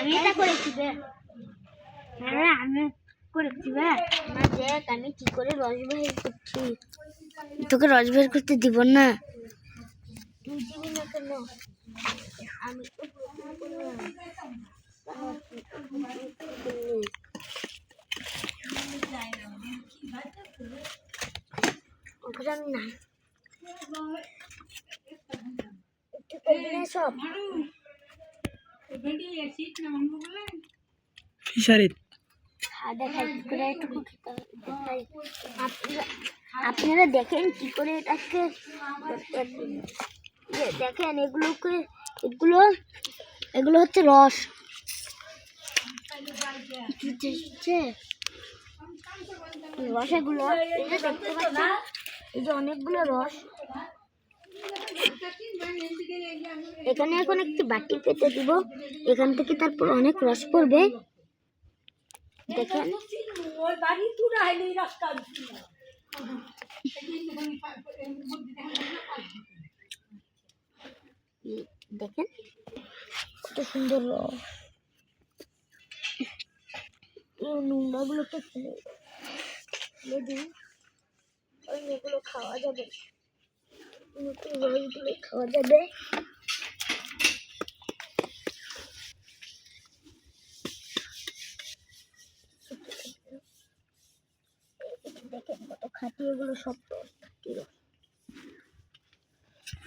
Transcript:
আমি এটা করেছি বে। হ্যাঁ আমি করেছি বে। না দেখ আমি কি করে রস বের করছি। তোকে রস বের করতে দিব না। তুই দিবি না কেন? আমি তো ওখানে না সব ফিশারিত আপনারা দেখেন কি করে এটাকে দেখেন এগুলোকে এগুলো এগুলো হচ্ছে রস রসেগুলো দেখতে পাচ্ছেন এই যে অনেকগুলো রস এখানে এখন একটি বাটি পেতে দিব এখান থেকে তারপর অনেক রস পড়বে দেখেন দেখেন কত সুন্দর রস এই নোংরাগুলোকে ফেলে দিই এগুলো খাওয়া যাবে রসগুলো খাওয়া যাবে দেখেন কত খাঁটি এগুলো সব রস খাঁটি রস